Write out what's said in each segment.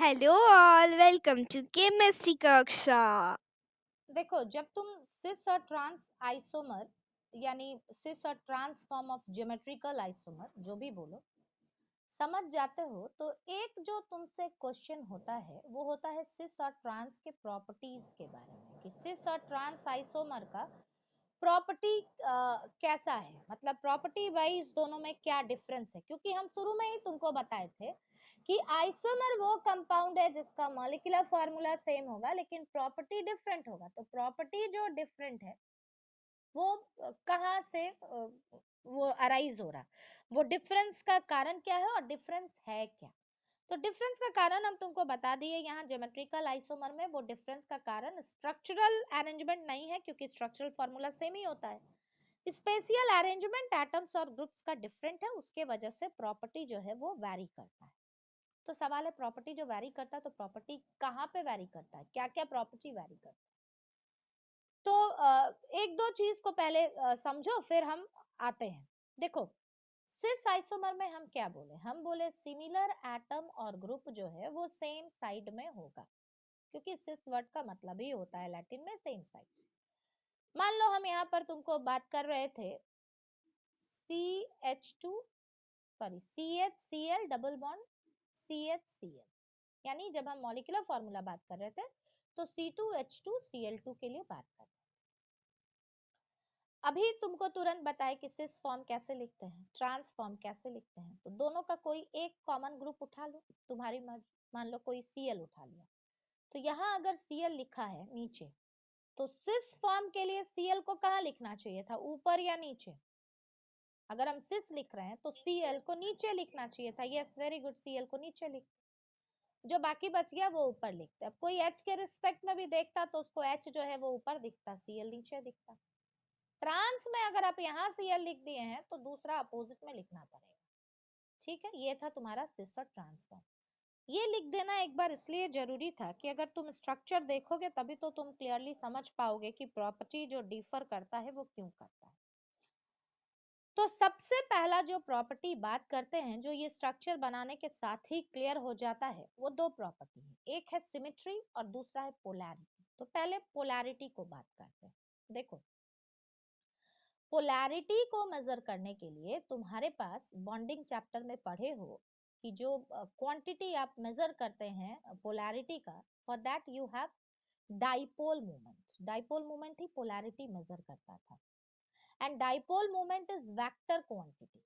Hello all, welcome to chemistry कक्षा। देखो, जब तुम सिस और ट्रांस आइसोमर यानी सिस और trans form of geometrical isomer जो भी बोलो समझ जाते हो, तो एक जो तुमसे क्वेश्चन होता है वो होता है सिस और ट्रांस के प्रॉपर्टीज के बारे में कि सिस और ट्रांस आइसोमर का प्रॉपर्टी कैसा है, मतलब प्रॉपर्टी वाइज दोनों में क्या डिफरेंस है। क्योंकि हम शुरू में ही तुमको बताए थे कि आइसोमर वो कंपाउंड है जिसका मॉलिक्यूलर फॉर्मूला सेम होगा लेकिन प्रॉपर्टी डिफरेंट होगा। तो प्रॉपर्टी जो डिफरेंट है वो कहाँ से वो अराइज हो रहा, वो डिफरेंस का कारण क्या है और डिफरेंस है क्या। तो डिफरेंस का कारण हम तुमको बता दिए यहाँ ज्योमेट्रिकल आइसोमर में। वो डिफरेंस का कारण स्ट्रक्चरल अरेंजमेंट नहीं है क्योंकि स्ट्रक्चरल फॉर्मूला सेम ही होता है। स्पेशियल अरेंजमेंट एटम्स और ग्रुप्स का डिफरेंट है, उसके वजह से प्रॉपर्टी जो है वो वैरी करता है। तो सवाल है प्रॉपर्टी जो वैरी करता है तो प्रॉपर्टी कहाँ पे वैरी करता है, क्या क्या प्रॉपर्टी वैरी करता है। तो एक दो चीज को पहले समझो फिर हम आते हैं। देखो, सिस आइसोमर में हम क्या बोले, हम बोले सिमिलर एटम और ग्रुप जो है वो सेम साइड में होगा, क्योंकि सिस वर्ड का मतलब ही होता है लैटिन में सेम साइड। मान लो हम यहाँ पर तुमको बात कर रहे थे CH2 sorry CHCl double bond CHCl, यानी जब हम मॉलिक्यूलर फॉर्मूला बात कर रहे थे तो C2H2Cl2 के लिए बात कर रहे थे। अभी तुमको तुरंत बताए कि सिस फॉर्म कैसे लिखते हैं, ट्रांस फॉर्म कैसे लिखते हैं, तो दोनों का कोई एक कॉमन ग्रुप उठा लो, तुम्हारी मर्जी। मान लो कोई Cl उठा लिया, तो यहाँ अगर Cl लिखा है नीचे, तो सिस फॉर्म के लिए Cl को कहाँ लिखना चाहिए था, ऊपर या नीचे। अगर हम सिस लिख रहे हैं तो Cl को नीचे लिखना चाहिए था। यस, वेरी गुड, Cl को नीचे लिख, जो बाकी बच गया वो ऊपर लिखते। अब कोई H के रिस्पेक्ट में भी देखता तो उसको H जो है वो ऊपर दिखता, Cl नीचे दिखता। ट्रांस में अगर आप यहाँ Cl लिख दिए हैं तो दूसरा अपोजिट में लिखना पड़ेगा। ठीक है, ये था तुम्हारा सिस और ट्रांस फॉर्म। ये लिख देना एक बार इसलिए जरूरी था कि अगर तुम स्ट्रक्चर देखोगे तभी तो तुम क्लियरली समझ पाओगे कि प्रॉपर्टी जो डिफर करता है वो क्यों करता है। तो सबसे पहला जो प्रॉपर्टी बात करते हैं, जो ये स्ट्रक्चर बनाने के साथ ही क्लियर हो जाता है, वो दो प्रॉपर्टी है, एक है सिमेट्री और दूसरा है पोलैरिटी। तो पहले पोलैरिटी को बात करते हैं। देखो, पोलैरिटी को मेजर करने के लिए तुम्हारे पास बॉन्डिंग चैप्टर में पढ़े हो कि जो क्वांटिटी आप मेजर करते हैं पोलैरिटी का, for that you have dipole moment. Dipole moment ही पोलैरिटी मेजर करता था, and dipole moment is vector quantity.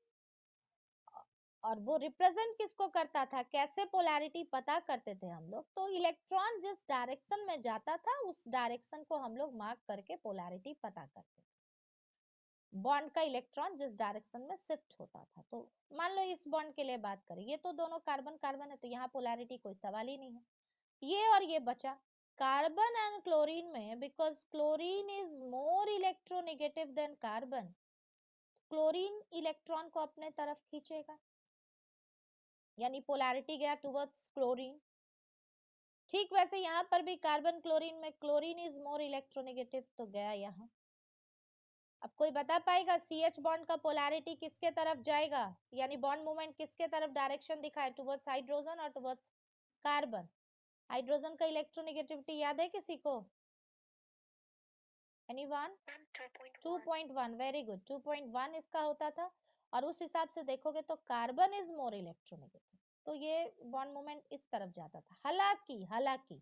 और वो रिप्रेजेंट किसको करता था, कैसे पोलैरिटी पता करते थे हम लोग, तो इलेक्ट्रॉन जिस डायरेक्शन में जाता था उस डायरेक्शन को हम लोग मार्क करके पोलैरिटी पता करते थे। बॉन्ड का इलेक्ट्रॉन जिस डायरेक्शन में शिफ्ट होता था, तो मान लो इस बॉन्ड के लिए बात करें, ये तो दोनों कार्बन कार्बन है तो यहाँ पोलैरिटी कोई सवाल ही नहीं है। ये और ये बचा कार्बन एंड क्लोरीन में, because chlorine is more electronegative than carbon, chlorine electron को अपने तरफ खींचेगा, यानी पोलैरिटी गया टुवर्ड्स क्लोरीन। ठीक वैसे यहाँ पर भी कार्बन क्लोरीन में क्लोरीन इज मोर इलेक्ट्रोनेगेटिव तो गया यहाँ। अब कोई बता पाएगा CH बॉन्ड का पोलैरिटी किसके तरफ जाएगा, यानी बॉन्ड मूवमेंट किसके तरफ डायरेक्शन दिखाए, टुवर्ड्स हाइड्रोजन और टुवर्ड्स कार्बन। हाइड्रोजन का इलेक्ट्रोनेगेटिविटी याद है किसी को, एनीवन? 2.1, वेरी गुड, 2.1 इसका होता था। और उस हिसाब से देखोगे तो कार्बन इज मोर इलेक्ट्रोनेगेटिव, तो ये बॉन्ड मूवमेंट इस तरफ जाता था। हालांकि हालांकि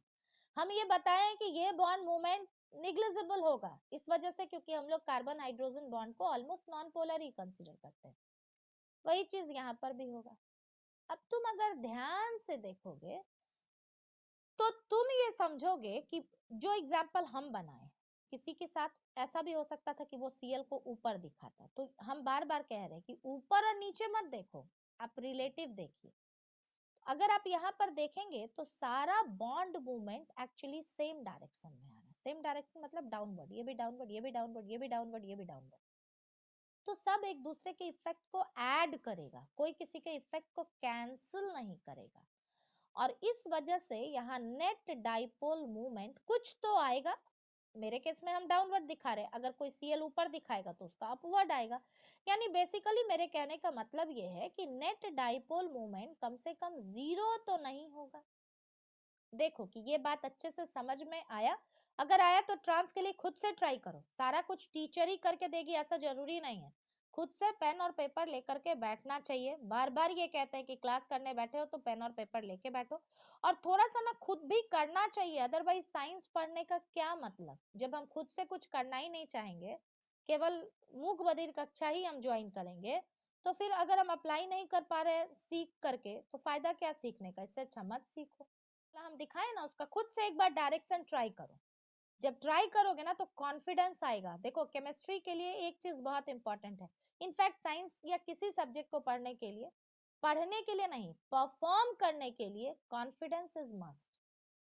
हम ये बताएं कि ये बॉन्ड मूवमेंट निग्लिजिबल होगा, इस वजह से क्योंकि हम लोग कार्बन हाइड्रोजन बॉन्ड को ऑलमोस्ट नॉन पोलर ही कंसीडर करते हैं। वही चीज यहाँ पर भी होगा। अब तुम अगर ध्यान से देखोगे तो तुम ये समझोगे कि जो एग्जाम्पल हम बनाए, किसी के साथ ऐसा भी हो सकता था कि वो Cl को ऊपर दिखाता, तो हम बार बार कह रहे हैं कि ऊपर और नीचे मत देखो, आप रिलेटिव देखिए। अगर आप यहाँ पर देखेंगे तो सारा bond movement actually same direction में आ रहा है। सेम डायरेक्शन मतलब डाउनवर्ड, ये भी डाउनवर्ड, ये भी डाउनवर्ड, ये भी डाउनवर्ड, ये भी डाउनवर्ड। तो सब एक दूसरे के इफेक्ट को ऐड करेगा, कोई किसी के इफेक्ट को कैंसिल नहीं करेगा। और इस वजह से यहाँ नेट डाइपोल मूवमेंट कुछ तो आएगा। मेरे केस में हम डाउनवर्ड दिखा रहे हैं, अगर कोई Cl ऊपर दिखाएगा तो उसका अपवर्ड आएगा। यानी बेसिकली मेरे कहने का मतलब ये है कि नेट डाइपोल मूवमेंट कम से कम जीरो तो नहीं होगा। देखो कि ये बात अच्छे से समझ में आया। अगर आया तो ट्रांस के लिए खुद से ट्राई करो, सारा कुछ टीचर ही करके देगी ऐसा जरूरी नहीं है। खुद से पेन और पेपर लेकर के बैठना चाहिए। बार बार ये कहते हैं कि क्लास करने बैठे हो तो पेन और पेपर लेके बैठो, और थोड़ा सा ना खुद भी करना चाहिए। अदरवाइज साइंस पढ़ने का क्या मतलब, जब हम खुद से कुछ करना ही नहीं चाहेंगे, केवल मूक बधिर कक्षा ही हम ज्वाइन करेंगे, तो फिर अगर हम अप्लाई नहीं कर पा रहे हैं सीख करके, तो फायदा क्या सीखने का? इससे अच्छा मत सीखो। हम दिखाए ना उसका, खुद से एक बार डायरेक्शन ट्राई करो। जब ट्राई करोगे ना तो कॉन्फिडेंस आएगा। देखो केमिस्ट्री के लिए एक चीज बहुत इंपॉर्टेंट है, इनफैक्ट साइंस या किसी सब्जेक्ट को पढ़ने के लिए नहीं, परफॉर्म करने के लिए confidence is must.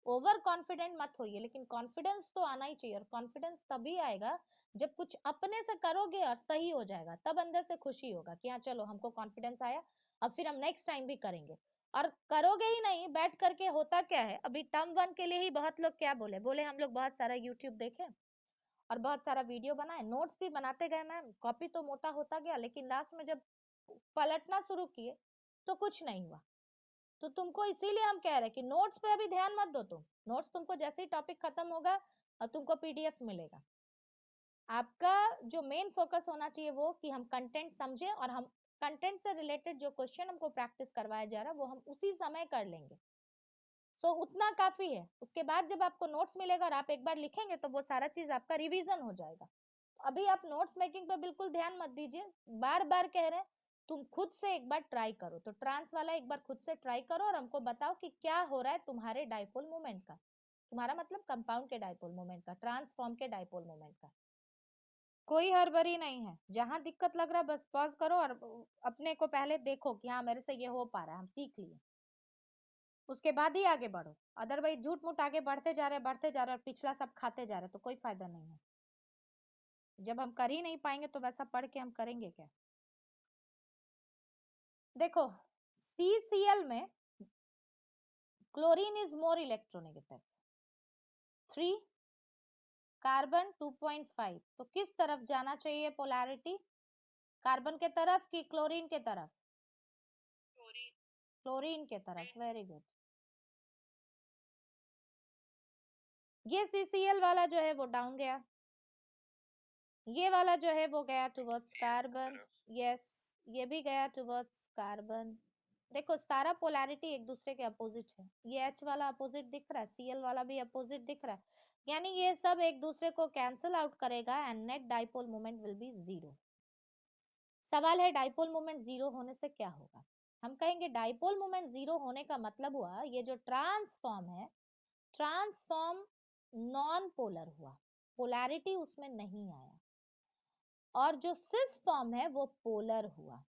Over confident मत होइए, लेकिन कॉन्फिडेंस तो आना ही चाहिए। और कॉन्फिडेंस तभी आएगा जब कुछ अपने से करोगे और सही हो जाएगा, तब अंदर से खुशी होगा कि हाँ चलो हमको कॉन्फिडेंस आया, अब फिर हम नेक्स्ट टाइम भी करेंगे। और करोगे ही नहीं बैठ करके, होता क्या है, अभी टर्म वन के लिए ही बहुत लोग क्या बोले बोले हम लोग बहुत सारा यूट्यूब देखे और बहुत सारा वीडियो बनाए, नोट्स भी बनाते गए मैम, कॉपी तो मोटा होता गया, लेकिन लास्ट में जब पलटना शुरू किए तो कुछ नहीं हुआ। तो तुमको इसीलिए हम कह रहे हैं कि नोट्स पे अभी ध्यान मत दो। तुम नोट्स, तुमको जैसे ही टॉपिक खत्म होगा और तुमको पीडीएफ मिलेगा, आपका जो मेन फोकस होना चाहिए वो कि हम कंटेंट समझे, और हम कंटेंट से रिलेटेड जो क्वेश्चन हमको प्रैक्टिस करवाया जा रहा है वो हम उसी समय कर लेंगे। सो उतना काफी है। उसके बाद जब आपको नोट्स मिलेगा और आप एक बार लिखेंगे तो वो सारा चीज आपका रिवीजन हो जाएगा। अभी आप नोट्स मेकिंग पे बिल्कुल ध्यान मत दीजिए, बार बार कह रहे हैं तुम खुद से एक बार ट्राई करो। तो ट्रांस वाला एक बार खुद से ट्राई करो और हमको बताओ कि क्या हो रहा है तुम्हारे डाइपोल मोमेंट का, तुम्हारा मतलब कंपाउंड के डाइपोल मोमेंट का, ट्रांसफॉर्म के डाइपोल मोमेंट का। कोई हड़बड़ी नहीं है, जहां दिक्कत लग रहा है बस पॉज करो और अपने को पहले देखो कि हाँ मेरे से ये हो पा रहा है, हम सीख लिए, उसके बाद ही आगे बढ़ो। अदरवाइज झूठ मूठ आगे बढ़ते जा रहे और पिछला सब खाते जा रहे तो कोई फायदा नहीं है। जब हम कर ही नहीं पाएंगे तो वैसा पढ़ के हम करेंगे क्या? देखो CCl में chlorine is more electronegative 3, carbon 2.5, तो किस तरफ जाना चाहिए पोलैरिटी? कार्बन के तरफ कि क्लोरीन के तरफ? क्लोरीन के तरफ, वेरी गुड। ये CCl वाला जो है वो डाउन गया, ये वाला जो है वो गया टुवर्ड्स कार्बन, यस ये भी गया टुवर्ड्स कार्बन। देखो सारा पोलैरिटी एक दूसरे के अपोजिट है, ये H वाला अपोजिट दिख रहा है, Cl वाला भी अपोजिट दिख रहा है, यानी ये सब एक दूसरे को कैंसिल आउट करेगा and net dipole moment will be zero. सवाल है डाइपोल मोमेंट जीरो होने से क्या होगा? हम कहेंगे डाइपोल मोमेंट जीरो होने का मतलब हुआ ये जो ट्रांसफॉर्म है, ट्रांसफॉर्म नॉन पोलर हुआ, पोलैरिटी उसमें नहीं आया, और जो सिस फॉर्म है वो पोलर हुआ।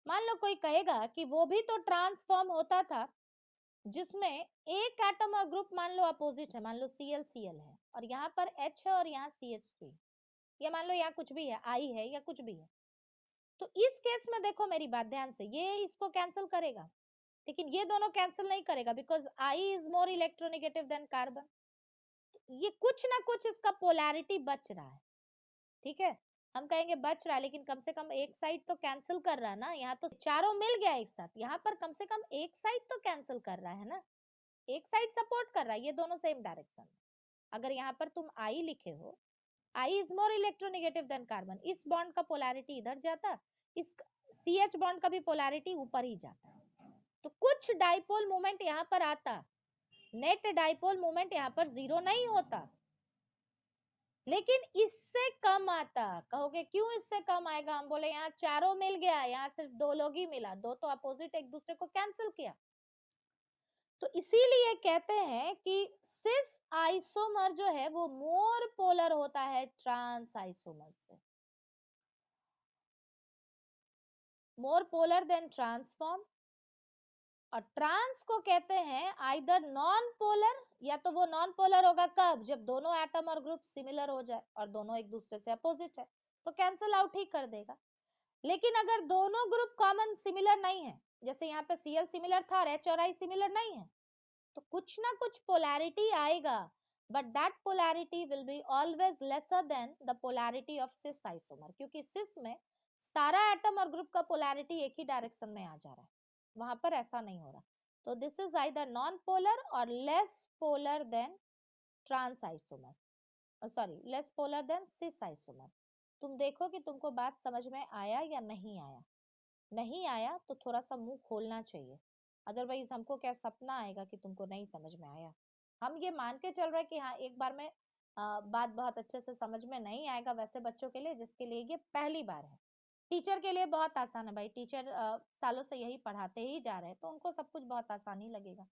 मान लो कोई कहेगा कि वो भी तो ट्रांसफॉर्म होता था जिसमें एक एटम और ग्रुप मान लो अपोजिट है, मान लो Cl है और यहाँ पर H है और यहाँ CH3, या मान लो यहाँ कुछ भी है, I है या कुछ भी है, तो इस केस में देखो मेरी बात ध्यान से, ये इसको कैंसिल करेगा लेकिन ये दोनों कैंसिल नहीं करेगा, because I is more electronegative than carbon. ये कुछ ना कुछ इसका पोलैरिटी बच रहा है, ठीक है, हम कहेंगे बच रहा है लेकिन कम से कम एक साइड तो कैंसिल कर रहा है ना, यहाँ तो चारों मिल गया एक साथ, यहाँ पर कम से कम एक साइड तो कैंसिल कर रहा है ना, एक साइड सपोर्ट कर रहा है, ये दोनों सेम डायरेक्शन में। अगर यहाँ पर तुम I लिखे हो, I is more electronegative than carbon, इस बॉन्ड का पोलैरिटी इधर जाता, इस CH बॉन्ड का भी पोलैरिटी ऊपर ही जाता, तो कुछ डाइपोल मोमेंट यहाँ पर आता, नेट डाइपोल मोमेंट यहाँ पर जीरो नहीं होता लेकिन इससे कम आता। कहोगे क्यों इससे कम आएगा? हम बोले यहाँ चारों मिल गया, यहाँ सिर्फ दो लोग ही मिला, दो तो अपोजिट एक दूसरे को कैंसिल किया। तो इसीलिए कहते हैं कि सिस आइसोमर जो है वो मोर पोलर होता है ट्रांस आइसोमर से, मोर पोलर देन ट्रांसफॉर्म। और ट्रांस को कहते हैं आइदर नॉन पोलर, या तो वो नॉन पोलर होगा कब? जब दोनों एटम और ग्रुप सिमिलर हो जाए और दोनों एक दूसरे से अपोजिट है तो कैंसिल आउट ही कर देगा। लेकिन अगर दोनों ग्रुप कॉमन सिमिलर नहीं है, जैसे यहाँ पे Cl सिमिलर था और H और I सिमिलर नहीं है, तो कुछ ना कुछ पोलैरिटी आएगा, but that polarity will be always lesser than the polarity of cis isomer, क्योंकि सिस में सारा एटम और ग्रुप का पोलैरिटी एक ही डायरेक्शन में आ जा रहा है, वहां पर ऐसा नहीं हो रहा। तो this is either non polar और less polar than trans isomer, sorry less polar than cis isomer. तुम देखो कि तुमको बात समझ में आया या नहीं आया। नहीं आया तो थोड़ा सा मुंह खोलना चाहिए, अदरवाइज हमको क्या सपना आएगा कि तुमको नहीं समझ में आया। हम ये मान के चल रहे कि हाँ एक बार में बात बहुत अच्छे से समझ में नहीं आएगा वैसे बच्चों के लिए जिसके लिए ये पहली बार है। टीचर के लिए बहुत आसान है भाई, टीचर सालों से यही पढ़ाते ही जा रहे हैं तो उनको सब कुछ बहुत आसान ही लगेगा,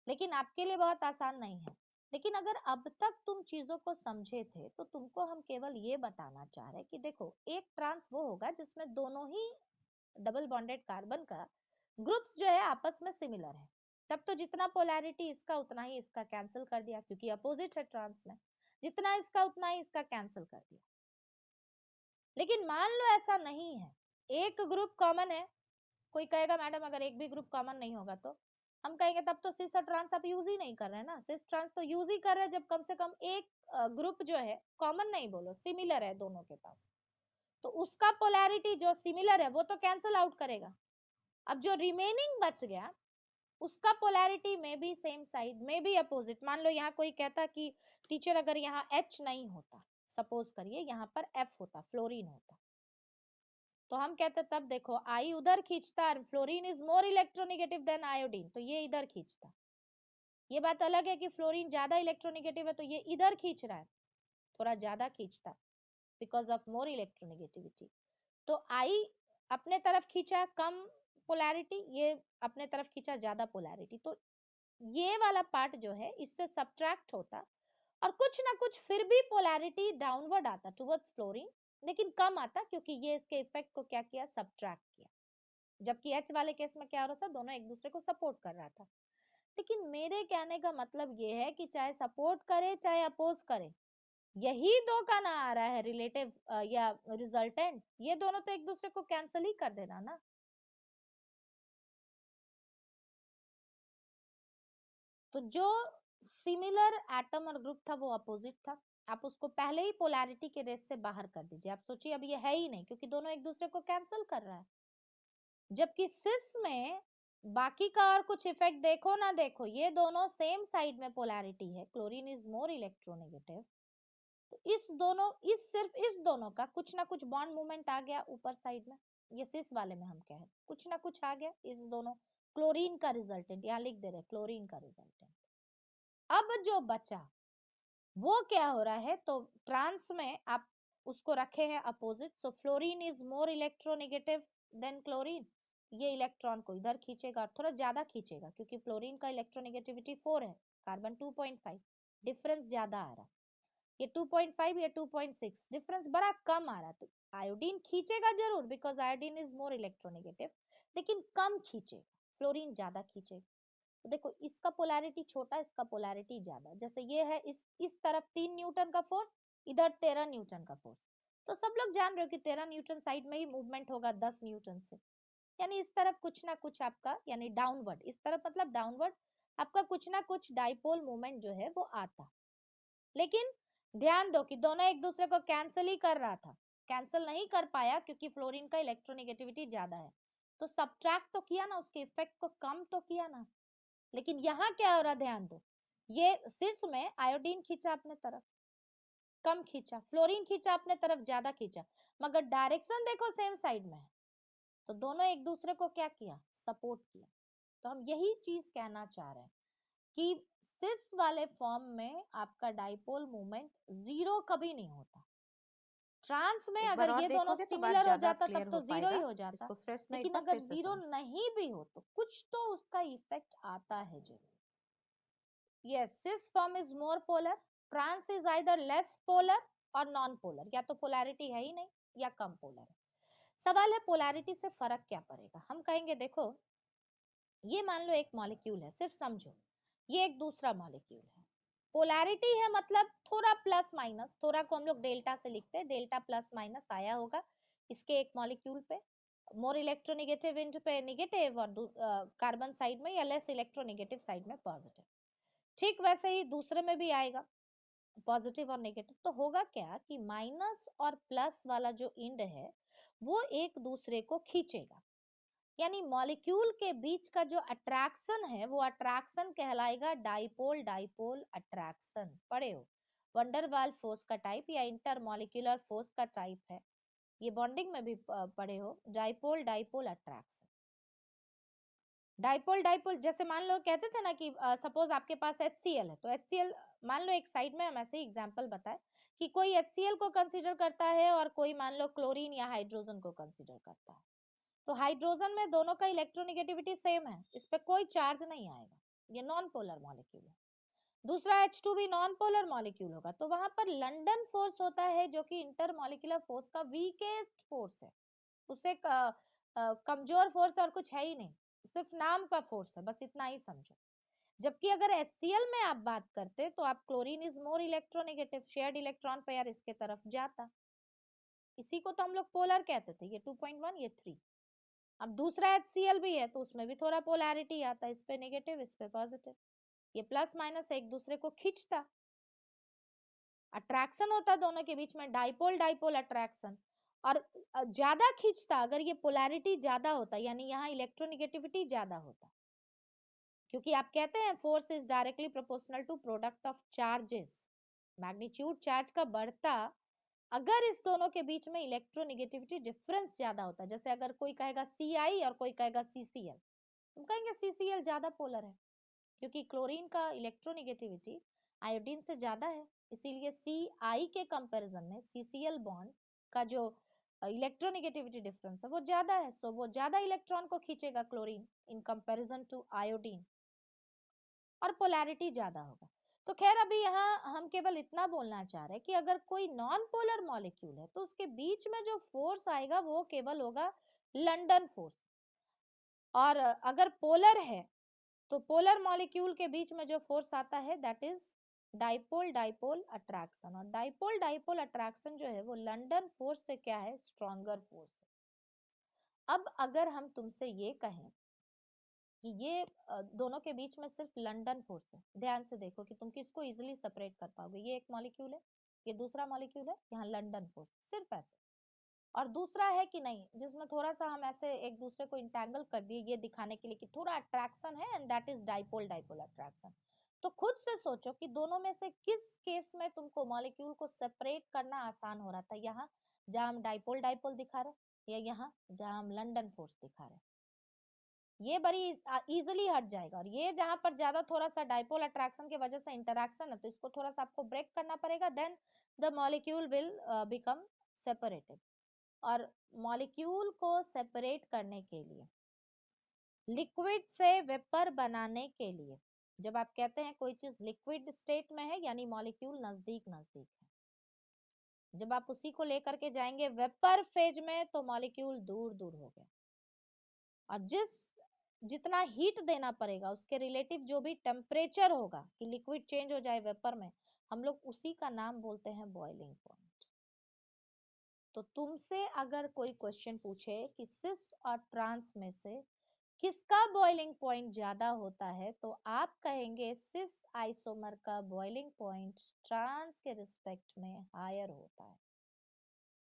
लेकिन आपके लिए बहुत आसान नहीं है। लेकिन अगर अब तक तुम चीजों को समझे थे तो तुमको हम केवल ये बताना चाह रहे हैं कि देखो एक ट्रांस वो होगा जिसमें दोनों ही डबल बॉन्डेड कार्बन का ग्रुप्स जो है आपस में सिमिलर है। तब तो जितना पोलैरिटी इसका उतना ही इसका कैंसिल कर दिया क्योंकि अपोजिट है ट्रांस में, जितना इसका उतना ही इसका कैंसिल कर दिया। लेकिन मान लो ऐसा नहीं है, एक ग्रुप कॉमन है। कोई कहेगा मैडम अगर एक भी ग्रुप कॉमन नहीं होगा तो हम कहेंगे तब तो सिस और ट्रांस आप यूज ही नहीं कर रहे हैं ना। सिस ट्रांस तो यूज ही कर रहे हैं जब कम से कम एक ग्रुप जो है कॉमन नहीं बोलो सिमिलर है दोनों के पास, तो उसका पोलैरिटी जो सिमिलर है वो तो कैंसिल आउट करेगा। अब जो रिमेनिंग बच गया उसका पोलैरिटी में भी सेम साइड में भी अपोजिट। मान लो यहाँ कोई कहता कि टीचर अगर यहाँ H नहीं होता, सपोज करिए यहाँ पर F होता, फ्लोरीन होता, तो हम कहते तब देखो आई उधर खींचता, fluorine is more electronegative than iodine, तो ये इधर खींचता। ये बात अलग है कि फ्लोरीन ज्यादा इलेक्ट्रोनेगेटिव है तो ये इधर खींच रहा है, थोड़ा ज्यादा खींचता बिकॉज ऑफ मोर इलेक्ट्रोनेगेटिविटी। तो आई अपने तरफ खींचा कम पोलैरिटी, ये अपने तरफ खींचा ज्यादा पोलैरिटी, तो ये वाला पार्ट जो है इससे सब्ट्रैक्ट होता और कुछ ना कुछ फिर भी पोलैरिटी डाउनवर्ड आता टुवर्ड्स फ्लोरीन, लेकिन कम आता क्योंकि ये इसके इफेक्ट को क्या किया, सब्ट्रैक्ट किया। जबकि एच वाले केस में क्या हो रहा था, दोनों एक दूसरे को सपोर्ट कर रहा था। लेकिन मेरे कहने का मतलब ये है कि चाहे सपोर्ट करे चाहे अपोज करे, यही दो का ना आ रहा है रिलेटिव या रिजल्टेंट, ये दोनों तो एक दूसरे को कैंसिल ही कर देना ना। तो जो सिमिलर एटम और ग्रुप था वो अपोजिट था, आप उसको पहले ही पोलैरिटी के रेस से बाहर कर दीजिए। आप सोचिए अब ये है ही नहीं क्योंकि दोनों एक दूसरे को कैंसिल कर रहा है। जबकि सिस में बाकी का और कुछ इफेक्ट देखो ना देखो, ये दोनों सेम साइड में पोलैरिटी है, क्लोरीन इज मोर इलेक्ट्रोनेगेटिव, तो इस दोनों इस सिर्फ इस दोनों का कुछ ना कुछ बॉन्ड मूवमेंट आ गया ऊपर साइड में। ये सिस वाले में हम कह रहे कुछ ना कुछ आ गया इस दोनों क्लोरीन का रिजल्टेंट, यहाँ लिख दे रहे क्लोरीन का रिजल्टेंट। अब जो बचा वो क्या हो रहा है, तो ट्रांस में आप उसको रखे हैं opposite, so fluorine is more electronegative than chlorine, ये इलेक्ट्रॉन को इधर खींचेगा और थोड़ा ज्यादा खींचेगा क्योंकि फ्लोरीन का इलेक्ट्रोनेगेटिविटी 4 है, कार्बन 2.5, डिफरेंस ज्यादा आ रहा। ये 2.5 या 2.6 डिफरेंस बड़ा कम आ रहा, तो आयोडीन खींचेगा जरूर because iodine is more electronegative, लेकिन कम खींचेगा, फ्लोरीन ज्यादा खींचेगा। तो देखो इसका पोलैरिटी छोटा, इसका पोलैरिटी ज्यादा। जैसे ये है इस तरफ 3 न्यूटन का फोर्स, इधर 13 न्यूटन का फोर्स, तो सब लोग जान रहे हो कि 13 न्यूटन साइड में ही मूवमेंट होगा 10 न्यूटन से, यानी इस तरफ कुछ ना कुछ आपका यानी डाउनवर्ड, इस तरफ मतलब डाउनवर्ड आपका कुछ ना कुछ डाइपोल मूवमेंट जो है वो आता। लेकिन ध्यान दो कि दोनों एक दूसरे को कैंसिल ही कर रहा था, कैंसिल नहीं कर पाया क्योंकि फ्लोरीन का इलेक्ट्रोनेगेटिविटी ज्यादा है, तो सब्ट्रैक्ट तो किया ना, उसके इफेक्ट को कम तो किया ना। लेकिन यहाँ क्या हो रहा, ध्यान दो, ये सिस में आयोडीन खींचा अपने तरफ कम खींचा, फ्लोरीन खींचा अपने तरफ ज्यादा खींचा, मगर डायरेक्शन देखो सेम साइड में है, तो दोनों एक दूसरे को क्या किया, सपोर्ट किया। तो हम यही चीज कहना चाह रहे हैं कि सिस वाले फॉर्म में आपका डाइपोल मूवमेंट जीरो कभी नहीं होता। ट्रांस में एक अगर बार और ये दोनों देखोगे तो बात सिमिलर हो ज्यादा जाता क्लियर तब हो तो जीरो ही पाएगा। हो जाता, इसको फ्रेश में लेकिन एक बार अगर फिर से जीरो समझो। नहीं भी हो तो कुछ तो उसका इफेक्ट आता है जरूर। Yes, cis form is more polar. Trans is either less polar और नॉन पोलर, या तो पोलैरिटी है ही नहीं या कम पोलर है। सवाल है पोलैरिटी से फर्क क्या पड़ेगा। हम कहेंगे देखो ये मान लो एक मॉलिक्यूल है, सिर्फ समझो ये एक दूसरा मॉलिक्यूल है, पोलैरिटी है मतलब थोड़ा प्लस माइनस, थोड़ा को हम लोग डेल्टा से लिखते हैं, डेल्टा प्लस माइनस आया होगा इसके एक मॉलिक्यूल पे, मोर इलेक्ट्रोनेगेटिव इंट पे नेगेटिव और कार्बन साइड में, या लेस इलेक्ट्रोनेगेटिव साइड में पॉजिटिव। ठीक वैसे ही दूसरे में भी आएगा पॉजिटिव और नेगेटिव, तो होगा क्या कि माइनस और प्लस वाला जो इंड है वो एक दूसरे को खींचेगा। यानी मॉलिक्यूल के बीच का जो अट्रैक्शन है वो अट्रैक्शन कहलाएगा डाइपोल डाइपोल अट्रैक्शन। पढ़े हो, वंडरवाल फोर्स का टाइप या इंटरमॉलिक्यूलर फोर्स का टाइप है, ये बॉन्डिंग में भी पढ़े हो, dipole dipole attraction. Dipole dipole जैसे मान लो कहते थे ना कि सपोज आपके पास HCl है, तो HCl मान लो एक साइड में, हम ऐसे ही एग्जांपल बताए कि कोई HCl को कंसीडर करता है और कोई मान लो क्लोरीन या हाइड्रोजन को कंसीडर करता है, तो हाइड्रोजन में दोनों का इलेक्ट्रोनेगेटिविटी सेम है, इस पे कोई चार्ज नहीं आएगा, ये नॉन पोलर मॉलिक्यूल है। दूसरा H2 भी नॉन पोलर मॉलिक्यूल होगा, तो वहां पर लंडन फोर्स होता है जो कि इंटरमॉलिक्यूलर फोर्स का वीकेस्ट फोर्स है, उसे कमजोर फोर्स और कुछ है ही नहीं, सिर्फ नाम का फोर्स है, बस इतना ही समझो। जबकि अगर HCl में आप बात करते तो आप chlorine is more electronegative, shared electron pair इसके तरफ जाता, इसी को तो हम लोग पोलर कहते थे, ये 2.1 ये 3। अब दूसरा HCl भी है तो उसमें भी थोड़ा पोलैरिटी आता है, इस पे नेगेटिव इस पे पॉजिटिव, ये प्लस माइनस एक दूसरे को खींचता, अट्रैक्शन होता दोनों के बीच में, डाइपोल डाइपोल अट्रैक्शन। और ज्यादा खींचता अगर ये पोलैरिटी ज्यादा होता, यानी यहाँ इलेक्ट्रोनेगेटिविटी ज्यादा होता, क्योंकि आप कहते हैं force is directly proportional to product of charges, magnitude charge का बढ़ता अगर इस दोनों के बीच में इलेक्ट्रोनेगेटिविटी डिफरेंस ज्यादा होता, जैसे अगर कोई कहेगा Ci और कोई कहेगा CCl, हम कहेंगे CCl ज्यादा पोलर है, क्योंकि क्लोरीन का इलेक्ट्रोनेगेटिविटी आयोडीन से ज्यादा है, इसीलिए Ci के कंपैरिजन में CCl बॉन्ड का जो इलेक्ट्रोनेगेटिविटी डिफरेंस है वो ज्यादा है, सो वो ज्यादा इलेक्ट्रॉन को खींचेगा chlorine in comparison to iodine, और पोलैरिटी ज्यादा होगा। तो खैर अभी यहाँ हम केवल इतना बोलना चाह रहे हैं कि अगर कोई नॉन पोलर मॉलिक्यूल है तो उसके बीच में जो फोर्स आएगा वो केवल होगा लंडन फोर्स, और अगर पोलर है तो पोलर मॉलिक्यूल के बीच में जो फोर्स आता है that is dipole dipole attraction, और डाइपोल डाइपोल अट्रैक्शन जो है वो लंडन फोर्स से क्या है, स्ट्रॉन्गर फोर्स है। अब अगर हम तुमसे ये कहें कि ये दोनों के बीच में सिर्फ लंडन फोर्स है, ध्यान से देखो कि तुम किसको इजीली सेपरेट कर पाओगे, ये एक मॉलिक्यूल है, ये दूसरा मॉलिक्यूल है, यहाँ लंडन फोर्स सिर्फ ऐसे, और दूसरा है कि नहीं जिसमें थोड़ा सा हम ऐसे एक दूसरे को इंटैंगल कर दिए ये दिखाने के लिए कि थोड़ा अट्रैक्शन है, and that is dipole dipole attraction. तो खुद से सोचो कि दोनों में से किस केस में तुमको मॉलिक्यूल को सेपरेट करना आसान हो रहा था, यहाँ जहां हम डाइपोल डाइपोल दिखा रहे या यहाँ जहां हम लंडन फोर्स दिखा रहे, ये बड़ी इजीली हट जाएगा। और ये जहां पर ज्यादा थोड़ा सा डाइपोल अट्रैक्शन की वजह से इंटरैक्शन है तो इसको थोड़ा सा आपको ब्रेक करना पड़ेगा, then the molecule will become separated. और मॉलिक्यूल को सेपरेट करने के लिए, लिक्विड से वेपर बनाने के लिए, जब आप कहते हैं कोई चीज लिक्विड स्टेट में है यानी मॉलिक्यूल नजदीक नजदीक है, जब आप उसी को लेकर के जाएंगे वेपर फेज में तो मॉलिक्यूल दूर दूर हो गया, और जितना हीट देना पड़ेगा उसके रिलेटिव जो भी टेम्परेचर होगा कि लिक्विड चेंज हो जाए वेपर में, हम लोग उसी का नाम बोलते हैं बॉइलिंग पॉइंट। तो तुमसे अगर कोई क्वेश्चन पूछे कि सिस और ट्रांस में से किसका बॉइलिंग पॉइंट ज्यादा होता है, तो आप कहेंगे सिस आइसोमर का बॉइलिंग पॉइंट ट्रांस के रिस्पेक्ट में हायर होता है।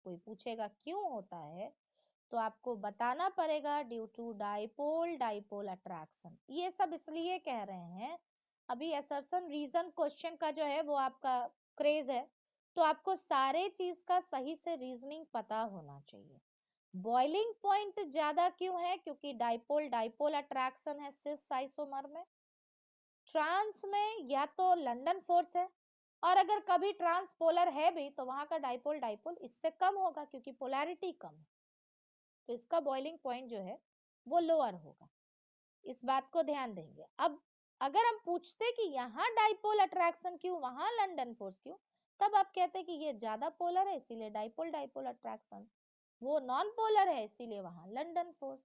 कोई पूछेगा क्यों होता है, तो आपको बताना पड़ेगा due to dipole dipole attraction. ये सब इसलिए कह रहे हैं, अभी असर्शन रीजन क्वेश्चन का जो है वो आपका क्रेज है, तो आपको सारे चीज का सही से रीजनिंग पता होना चाहिए। बॉइलिंग पॉइंट ज्यादा क्यों है, क्योंकि डाइपोल डाइपोल अट्रैक्शन है सिस आइसोमर में, ट्रांस में या तो लंडन फोर्स है, और अगर कभी ट्रांसपोलर है भी तो वहां का डाइपोल डाइपोल इससे कम होगा क्योंकि पोलैरिटी कम है, तो इसका बॉइलिंग पॉइंट जो है वो लोअर होगा, इस बात को ध्यान देंगे। अब अगर हम पूछते कि यहाँ डाइपोल अट्रैक्शन क्यों, वहां लंडन फोर्स क्यों, तब आप कहते कि ये ज्यादा पोलर है इसीलिए डाइपोल डाइपोल अट्रैक्शन, वो नॉन पोलर है इसीलिए वहां लंडन फोर्स।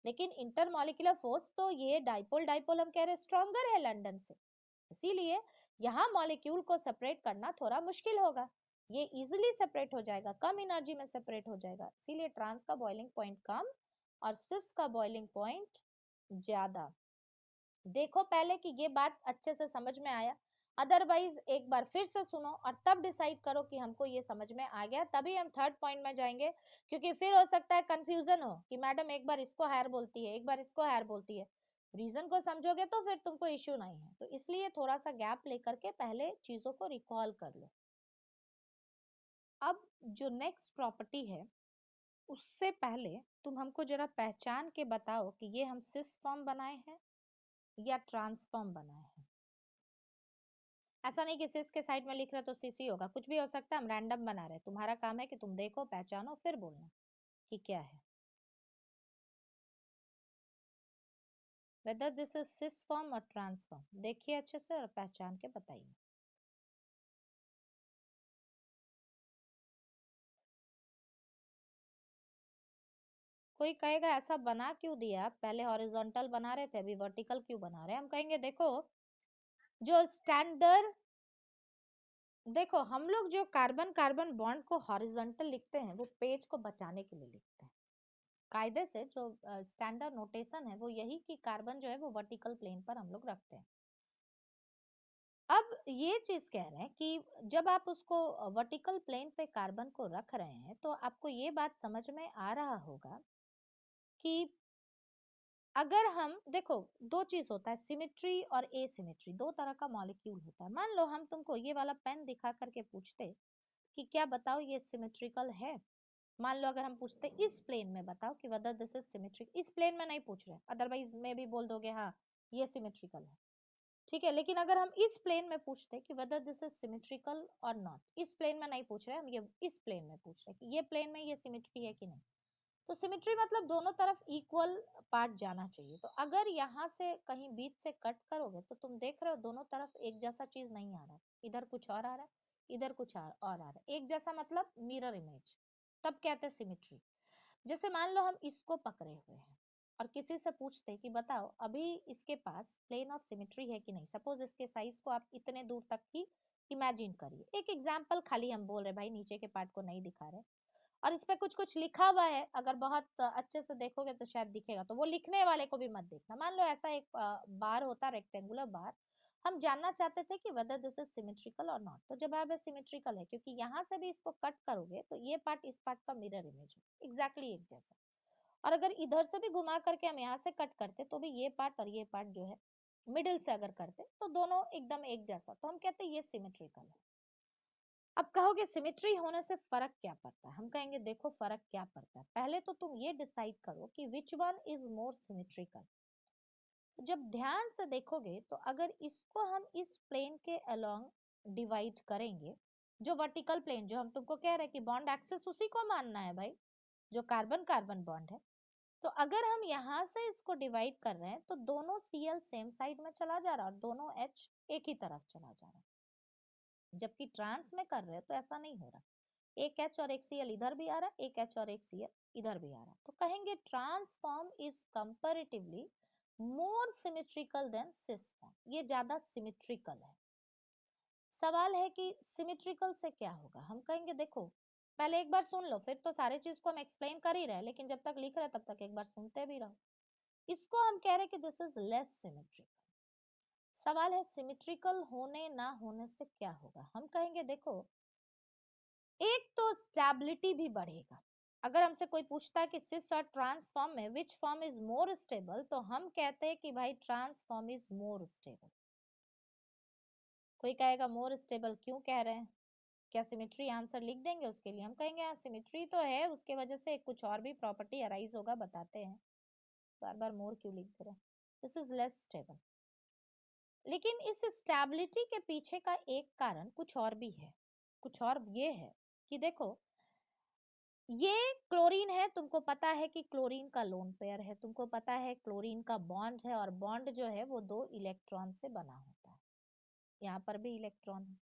लेकिन इंटरमॉलिक्यूलर फोर्स तो ये डाइपोल डाइपोल हम कह रहे स्ट्रॉन्गर है लंडन से, इसीलिए यहाँ मॉलिक्यूल को सेपरेट करना थोड़ा मुश्किल होगा, ये इजिली सेपरेट हो जाएगा, कम एनर्जी में सेपरेट हो जाएगा, इसीलिए ट्रांस का बॉइलिंग पॉइंट कम और सिस का बॉइलिंग पॉइंट ज्यादा। देखो पहले कि ये बात अच्छे से समझ में आया, अदरवाइज एक बार फिर से सुनो और तब डिसाइड करो कि हमको ये समझ में आ गया, तभी हम थर्ड पॉइंट में जाएंगे। क्योंकि फिर हो सकता है कंफ्यूजन हो कि मैडम एक बार इसको हायर बोलती है, एक बार इसको हायर बोलती है। रीजन को समझोगे तो फिर तुमको इश्यू नहीं है, तो इसलिए थोड़ा सा गैप लेकर के पहले चीजों को रिकॉल कर लो। अब जो नेक्स्ट प्रॉपर्टी है, उससे पहले तुम हमको जरा पहचान के बताओ कि ये हम सिस फॉर्म बनाए हैं या ट्रांसफॉर्म बनाए हैं। ऐसा नहीं कि सिस के साइड में लिख रहे तो सिस ही होगा, कुछ भी हो सकता है, हम रैंडम बना रहे। तुम्हारा काम है कि तुम देखो, पहचानो, फिर बोलना कि क्या है। Whether this is cis form और ट्रांसफॉर्म, देखिए अच्छे से और पहचान के बताइए। कोई कहेगा ऐसा बना क्यों दिया, आप पहले हॉरिजॉन्टल बना रहे थे, अभी वर्टिकल क्यों बना रहे हैं? हम कहेंगे देखो, जो स्टैंडर्ड, देखो हम लोग जो कार्बन कार्बन बॉन्ड को हॉरिजॉन्टल लिखते हैं वो पेज को बचाने के लिए लिखते हैं। कायदे से जो स्टैंडर्ड नोटेशन है वो यही कि कार्बन जो है वो वर्टिकल प्लेन पर हम लोग रखते हैं। अब ये चीज कह रहे हैं कि जब आप उसको वर्टिकल प्लेन पे कार्बन को रख रहे हैं तो आपको ये बात समझ में आ रहा होगा कि अगर हम देखो, दो चीज होता है, सिमेट्री और एसिमेट्री, दो तरह का मॉलिक्यूल होता है। मान लो हम तुमको ये वाला पेन दिखा करके पूछते कि क्या बताओ ये सिमेट्रिकल है। मान लो अगर हम पूछते इस प्लेन में बताओ कि वेदर दिस इज सिमेट्रिक, इस प्लेन में नहीं पूछ रहे, अदरवाइज में भी बोल दोगे हाँ ये सिमेट्रिकल है, ठीक है। लेकिन अगर हम इस प्लेन में पूछते कि वेदर दिस इज सिमेट्रिकल और नॉट, इस प्लेन में नहीं पूछ रहे हम, ये इस प्लेन में पूछ रहे कि ये प्लेन में ये सिमेट्री है कि नहीं। तो सिमेट्री मतलब दोनों तरफ इक्वल पार्ट जाना चाहिए। तो अगर यहाँ से कहीं बीच से कट करोगे तो तुम देख रहे हो दोनों तरफ एक जैसा चीज नहीं आ रहा है, इधर कुछ और आ रहा है, इधर कुछ और आ रहा है, एक जैसा मतलब मिरर इमेज, तब कहते हैं सिमेट्री। जैसे मान लो हम इसको पकड़े हुए हैं और किसी से पूछते कि बताओ अभी इसके पास प्लेन ऑफ सिमेट्री है कि नहीं। सपोज इसके साइज को आप इतने दूर तक की इमेजिन करिए, एक एग्जाम्पल खाली हम बोल रहे भाई, नीचे के पार्ट को नहीं दिखा रहे। और इस पे कुछ कुछ लिखा हुआ है, अगर बहुत अच्छे से देखोगे तो शायद दिखेगा, तो वो लिखने वाले को भी मत देखना। मान लो ऐसा एक बार होता, रेक्टेंगुलर बार, हम जानना चाहते थे कि वेदर दिस इज सिमेट्रिकल और नॉट। तो जवाब है सिमेट्रिकल है, क्योंकि यहाँ से भी इसको कट करोगे तो ये पार्ट इस पार्ट का मिरर इमेज हो, एग्जैक्टली एक जैसा। और अगर इधर से भी घुमा करके हम यहाँ से कट करते तो भी ये पार्ट और ये पार्ट जो है मिडिल से अगर करते तो दोनों एकदम एक जैसा, तो हम कहते हैं ये सिमेट्रिकल है। अब कहोगे सिमेट्री होने से फर्क क्या पड़ता है? हम कहेंगे देखो फर्क क्या पड़ता है, पहले तो तुम ये डिसाइड करो कि which one is more symmetrical. जब ध्यान से देखोगे तो अगर इसको हम इस प्लेन के अलोंग डिवाइड करेंगे, जो वर्टिकल प्लेन जो हम तुमको कह रहे हैं कि बॉन्ड एक्सेस उसी को मानना है भाई, जो कार्बन कार्बन बॉन्ड है, तो अगर हम यहाँ से इसको डिवाइड कर रहे हैं तो दोनों Cl सेम साइड में चला जा रहा है और दोनों H एक ही तरफ चला जा रहा है। जबकि ट्रांस में कर रहे हैं तो ऐसा नहीं हो रहा, एक H और एक Cl इधर भी आ रहा है, एक H और एक Cl इधर भी आ रहा है। तो कहेंगे trans form is comparatively more symmetrical than cis form, ये ज्यादा सिमेट्रिकल है। सवाल है कि सिमेट्रिकल से क्या होगा? हम कहेंगे देखो, पहले एक बार सुन लो, फिर तो सारे चीज को हम एक्सप्लेन कर ही रहे हैं, लेकिन जब तक लिख रहे तब तक एक बार सुनते भी रहो। इसको हम कह रहे हैं कि दिस इज लेस सिमेट्रिकल। सवाल है सिमेट्रिकल होने ना होने से क्या होगा? हम कहेंगे देखो, एक तो स्टेबिलिटी भी बढ़ेगा। अगर हमसे कोई पूछता है कि सिस और ट्रांसफॉर्म में which form is more stable, तो हम कहते हैं कि भाई ट्रांसफॉर्म इज मोर स्टेबल। कोई कहेगा मोर स्टेबल क्यों कह रहे हैं, क्या सिमेट्री आंसर लिख देंगे उसके लिए? हम कहेंगे हाँ सिमेट्री तो है, उसके वजह से कुछ और भी प्रॉपर्टी अराइज होगा, बताते हैं, बार बार मोर क्यों लिख रहे हैं। This is less stable. लेकिन इस स्टेबिलिटी के पीछे का एक कारण कुछ और भी है। कुछ और ये है कि देखो, ये क्लोरीन है, तुमको पता है कि क्लोरीन का लोन पेयर है, तुमको पता है क्लोरीन का बॉन्ड है, और बॉन्ड जो है वो दो इलेक्ट्रॉन से बना होता है। यहाँ पर भी इलेक्ट्रॉन है।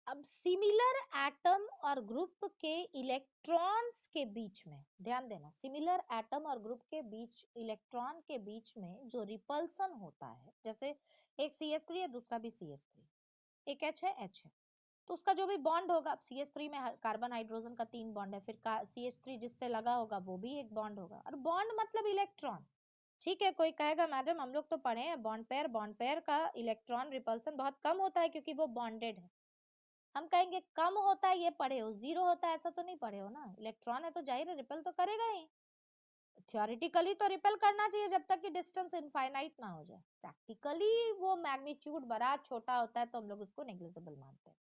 अब सिमिलर एटम और ग्रुप के इलेक्ट्रॉन्स के बीच में ध्यान देना, सिमिलर एटम और ग्रुप के बीच इलेक्ट्रॉन के बीच में जो रिपल्सन होता है, जैसे एक CH3 है, दूसरा भी CH3, एक H है, H है, तो उसका जो भी बॉन्ड होगा, CH3 में कार्बन हाइड्रोजन का 3 बॉन्ड है, फिर CH3 जिससे लगा होगा वो भी एक बॉन्ड होगा, और बॉन्ड मतलब इलेक्ट्रॉन, ठीक है, कोई कहेगा मैडम हम लोग तो पढ़े हैं बॉन्ड पेयर का इलेक्ट्रॉन रिपल्सन बहुत कम होता है क्योंकि वो बॉन्डेड है। हम कहेंगे कम होता है ये पढ़े हो, जीरो होता है ऐसा तो नहीं पढ़े हो ना। इलेक्ट्रॉन है तो जाहिर है रिपेल तो करेगा ही। थ्योरेटिकली तो रिपेल करना चाहिए जब तक कि डिस्टेंस इनफाइनाइट ना हो जाए। प्रैक्टिकली वो मैग्नीट्यूड बड़ा छोटा होता है तो हम लोग उसको नेग्लिजिबल मानते हैं।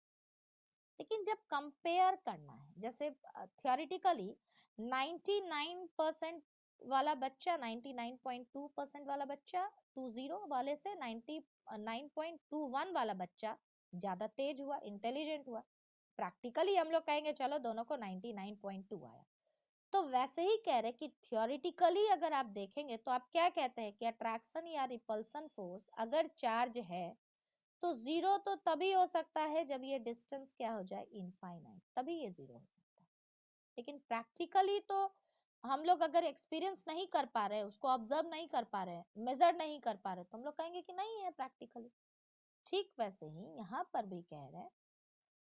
लेकिन जब कंपेयर करना है, जैसे थ्योरेटिकली 99% वाला बच्चा 99.2% वाला बच्चा 20 वाले से 99.21 वाला बच्चा ज्यादा तेज हुआ, इंटेलिजेंट हुआ। प्रैक्टिकली हम लोग कहेंगे चलो दोनों को 99.2 आया। तो वैसे ही कह रहे कि थ्योरेटिकली अगर आप देखेंगे तो आप क्या कहते हैं कि अट्रैक्शन या रिपल्सन फोर्स अगर चार्ज है तो जीरो तो तभी हो सकता है जब ये डिस्टेंस क्या हो जाए, इनफाइनाइट, तभी ये जीरो हो सकता है। लेकिन प्रैक्टिकली तो हम लोग अगर एक्सपीरियंस नहीं कर पा रहे, उसको ऑब्जर्व नहीं कर पा रहे, मेजर नहीं कर पा रहे, तो हम लोग कहेंगे कि नहीं है प्रैक्टिकली। ठीक वैसे ही यहाँ पर भी कह रहे हैं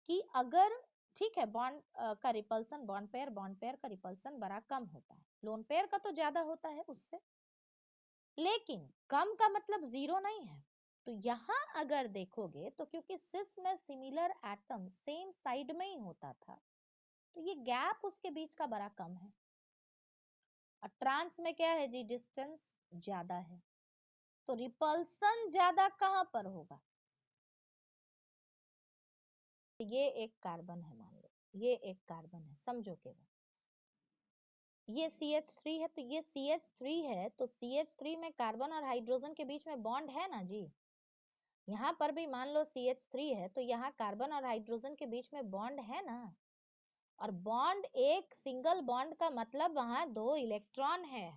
कि अगर ठीक है बॉन्ड का रिपल्सन, बॉन्ड पेयर का रिपल्सन बड़ा कम होता है, लोन पेयर का तो ज्यादा होता है उससे, लेकिन कम का मतलब जीरो नहीं है। तो यहाँ अगर देखोगे तो क्योंकि सिस में सिमिलर एटम सेम साइड में ही होता था तो ये गैप उसके बीच का बड़ा कम है। और ट्रांस में क्या है जी, डिस्टेंस ज्यादा है, तो रिपल्सन ज्यादा कहां पर होगा। ये एक कार्बन है, मान लो ये एक कार्बन है, समझो केवल ये CH3 है, तो ये CH3 है तो CH3 में कार्बन और हाइड्रोजन के बीच में बॉन्ड है ना जी। यहाँ पर भी मान लो CH3 है तो यहाँ कार्बन और हाइड्रोजन के बीच में बॉन्ड है ना। और बॉन्ड एक सिंगल बॉन्ड का मतलब वहां दो इलेक्ट्रॉन है,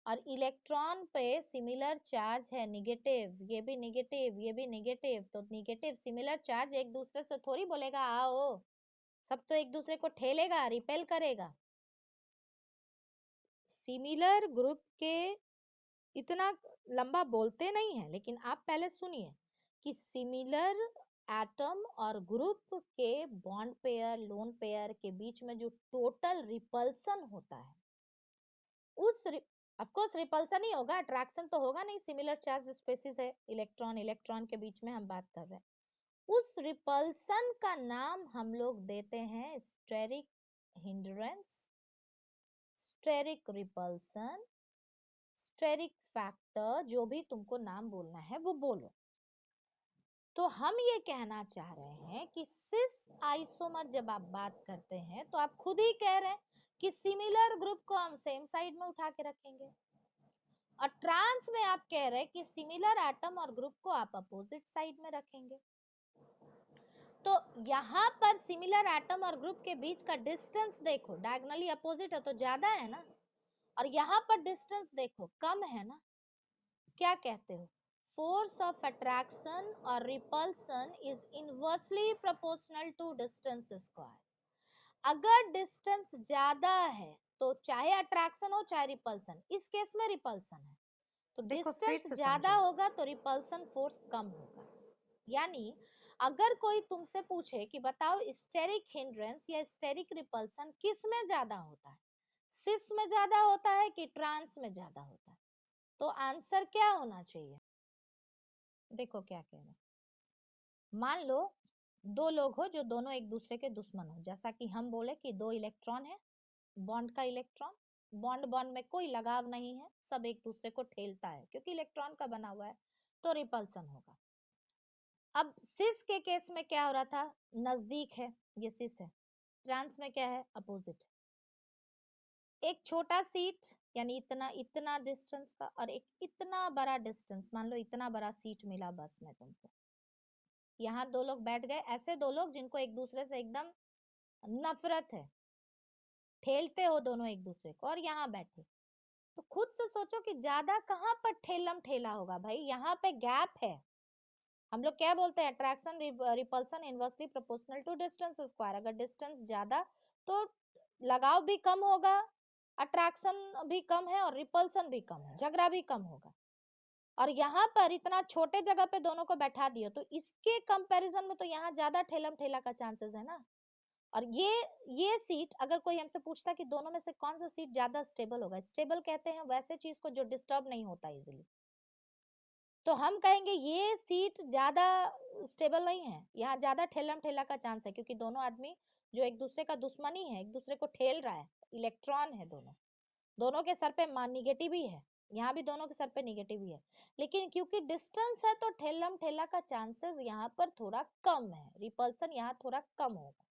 और इलेक्ट्रॉन पे सिमिलर चार्ज है निगेटिव, ये भी निगेटिव ये भी निगेटिव, तो निगेटिव सिमिलर चार्ज एक दूसरे से थोड़ी बोलेगा आओ, सब तो एक दूसरे को ठेलेगा, रिपेल करेगा। सिमिलर ग्रुप के इतना लंबा बोलते नहीं है, लेकिन आप पहले सुनिए कि सिमिलर एटम और ग्रुप के बॉन्ड पेयर लोन पेयर के बीच में जो टोटल रिपल्सन होता है, उस ऑफ कोर्स रिपल्सन ही होगा, अट्रैक्शन तो होगा नहीं, सिमिलर चार्ज स्पेसिस है, इलेक्ट्रॉन इलेक्ट्रॉन के बीच में हम बात कर रहे हैं। उस रिपल्सन का नाम हम लोग देते हैं steric hindrance, steric repulsion, steric factor, जो भी तुमको नाम बोलना है वो बोलो। तो हम ये कहना चाह रहे हैं कि सिस आइसोमर जब आप बात करते हैं तो आप खुद ही कह रहे हैं कि सिमिलर ग्रुप को हम सेम साइड में उठा के रखेंगे, और ट्रांस में आप कह रहे हैं कि सिमिलर एटम और ग्रुप को आप अपोजिट साइड में रखेंगे। तो यहाँ पर सिमिलर एटम और ग्रुप के बीच का डिस्टेंस देखो, डायगोनली अपोजिट है तो ज्यादा है ना, और यहाँ पर डिस्टेंस देखो कम है ना। क्या कहते हो, फोर्स ऑफ अट्रैक्शन और repulsion is inversely proportional to distance square. अगर डिस्टेंस ज्यादा है तो चाहे अट्रैक्शन हो चाहे रिपल्सन, इस केस में रिपल्सन है तो देखो फिर डिस्टेंस से ज्यादा समझो, होगा तो रिपल्सन फोर्स कम होगा। यानी अगर कोई तुमसे पूछे कि बताओ स्टेरिक हिंड्रेंस या स्टेरिक रिपल्सन किस में ज्यादा होता है, सिस में ज्यादा होता है कि ट्रांस में ज्यादा होता है, तो आंसर क्या होना चाहिए। देखो क्या कह रहे हैं, मान लो दो लोग हो जो दोनों एक दूसरे के दुश्मन हो, जैसा कि हम बोले कि दो इलेक्ट्रॉन है, बॉन्ड का इलेक्ट्रॉन, बॉन्ड बॉन्ड में कोई लगाव नहीं है, सब एक दूसरे को ठेलता है क्योंकि इलेक्ट्रॉन का बना हुआ है, तो रिपल्सन होगा। अब सिस के केस में क्या हो रहा था, नजदीक है, ये सिस है, ट्रांस में क्या है, अपोजिट। एक छोटा सीट यानी इतना इतना डिस्टेंस का, और एक इतना बड़ा डिस्टेंस, मान लो इतना बड़ा सीट मिला बस में तुमको, यहाँ दो लोग बैठ गए, ऐसे दो लोग जिनको एक दूसरे से एकदम नफरत है, ठेलते हो दोनों एक दूसरे को, और यहाँ बैठे, तो खुद से सोचो कि ज्यादा कहाँ पर ठेलम ठेला होगा भाई, यहाँ पे गैप है। हम लोग क्या बोलते हैं, attraction repulsion inversely proportional to distance square. अगर डिस्टेंस ज्यादा तो लगाव भी कम होगा, अट्रैक्शन भी कम है और रिपल्सन भी कम है, झगड़ा भी कम होगा। और यहाँ पर इतना छोटे जगह पे दोनों को बैठा दियो तो इसके कंपैरिजन में तो यहाँ ज्यादा ठेलम ठेला का चांसेस है ना। और ये सीट अगर कोई हमसे पूछता कि दोनों में से कौन सा सीट ज्यादा स्टेबल होगा, स्टेबल कहते हैं वैसे चीज को जो डिस्टर्ब नहीं होता इजीली, तो हम कहेंगे ये सीट ज्यादा स्टेबल नहीं है, यहाँ ज्यादा ठेलम ठेला का चांस है, क्योंकि दोनों आदमी जो एक दूसरे का दुश्मनी है, एक दूसरे को ठेल रहा है, इलेक्ट्रॉन है दोनों, दोनों के सर पे निगेटिव ही है, यहाँ भी दोनों के सर पे निगेटिव ही है, लेकिन क्योंकि डिस्टेंस है तो ठेलम ठेला का चांसेस यहाँ पर थोड़ा कम है, रिपल्सन यहाँ थोड़ा कम होगा।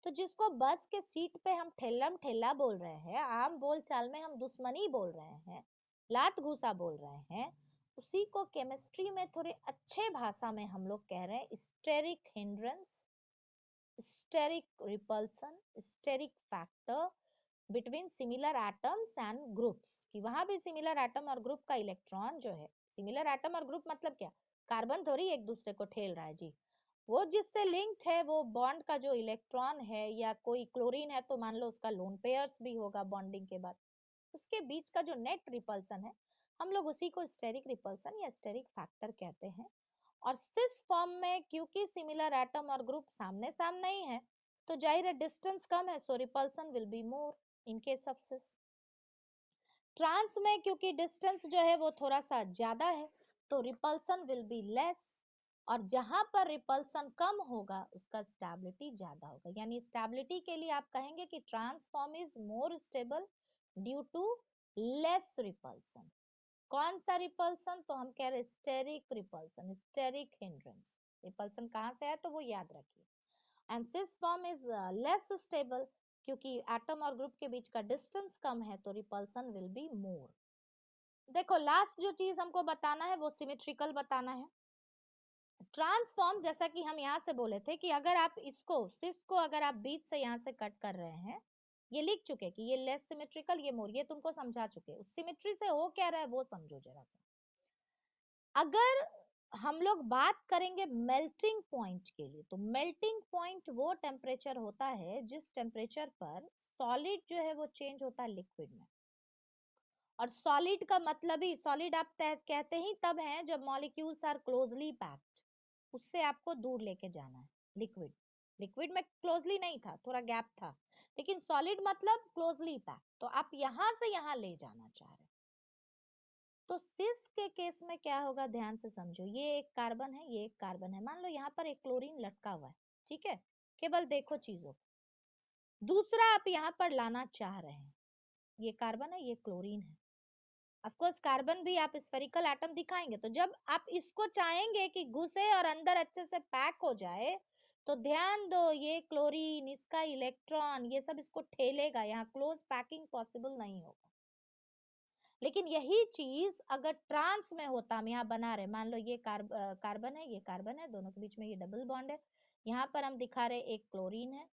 तो जिसको बस के सीट पे हम ठेलम ठेला बोल रहे हैं, आम बोल चाल में हम दुश्मनी बोल रहे हैं, लात घूसा बोल रहे हैं, उसी को केमिस्ट्री में थोड़े अच्छे भाषा में हम लोग कह रहे हैं steric hindrance, steric repulsion, steric factor between similar atoms and groups, कि वहां भी सिमिलर एटम और ग्रुप का इलेक्ट्रॉन जो है, सिमिलर एटम और ग्रुप मतलब क्या, कार्बन थोड़ी एक दूसरे को ठेल रहा है जी, वो जिससे लिंक्ड है वो बॉन्ड का जो इलेक्ट्रॉन है, या कोई क्लोरीन है तो मान लो उसका लोन पेयर्स भी होगा बॉन्डिंग के बाद, उसके बीच का जो नेट रिपल्सन है, हम लोग उसी को स्टेरिक रिपल्सन या स्टेरिक फैक्टर कहते हैं। और सिस फॉर्म में क्योंकि सिमिलर एटम और ग्रुप सामने सामने ही है, तो जाहिर है डिस्टेंस कम है, so repulsion will be more in case of cis. Trans में क्योंकि डिस्टेंस जो है वो थोड़ा सा ज्यादा है, तो रिपल्सन विल बी लेस, और जहां पर रिपल्सन कम होगा उसका स्टेबिलिटी ज्यादा होगा, यानी स्टेबिलिटी के लिए आप कहेंगे कि trans form is more stable due to less repulsion. कौन सा रिपल्सन, तो हम कह रहे steric repulsion, steric hindrance, repulsion कहां से है तो वो याद रखिए। And cis form is less stable, क्योंकि एटम और ग्रुप के बीच का डिस्टेंस कम है तो रिपल्सन विल बी मोर। देखो लास्ट जो चीज हमको बताना है वो सिमेट्रिकल बताना है। ट्रांसफॉर्म जैसा कि हम यहाँ से बोले थे कि अगर आप इसको सिस को अगर आप बीच से यहाँ से कट कर रहे हैं, ये लिख चुके कि ये लेस सिमेट्रिकल ये मोर, ये तुमको समझा चुके, उस सिमेट्री से हो क्या रहा है वो समझो जरा सा। अगर हम लोग बात करेंगे मेल्टिंग पॉइंट के लिए, तो मेल्टिंग पॉइंट वो टेम्परेचर होता है जिस टेम्परेचर पर सॉलिड जो है वो चेंज होता है लिक्विड में। और सॉलिड का मतलब ही, सॉलिड आप कहते ही तब है जब मॉलिक्यूल्स आर क्लोजली पैक्ड, उससे आपको दूर लेके जाना है। लिक्विड, लिक्विड में क्लोजली नहीं था, थोड़ा गैप था, लेकिन सॉलिड मतलब क्लोजली पैक्ड, तो आप यहां से यहां ले जाना चाह रहे हैं। तो सिस के केस में क्या होगा, ध्यान से समझो, ये एक कार्बन है, ये एक कार्बन है, मान लो यहाँ पर एक क्लोरीन लटका हुआ है, ठीक है, केवल देखो चीजों को। दूसरा आप यहाँ पर लाना चाह रहे हैं, ये कार्बन है, ये क्लोरीन है, ऑफ कोर्स कार्बन भी आप स्फेरिकल एटम दिखाएंगे, तो जब आप इसको चाहेंगे कि घुसे और अंदर अच्छे से पैक हो जाए, तो ध्यान दो ये क्लोरीन, इसका इलेक्ट्रॉन, ये सब इसको ठेलेगा, यहाँ क्लोज पैकिंग पॉसिबल नहीं होगा। लेकिन यही चीज अगर ट्रांस में होता, हम यहाँ बना रहे, मान लो ये कार्बन है, ये कार्बन है, दोनों के बीच में ये डबल बॉन्ड है, यहाँ पर हम दिखा रहे एक क्लोरीन है,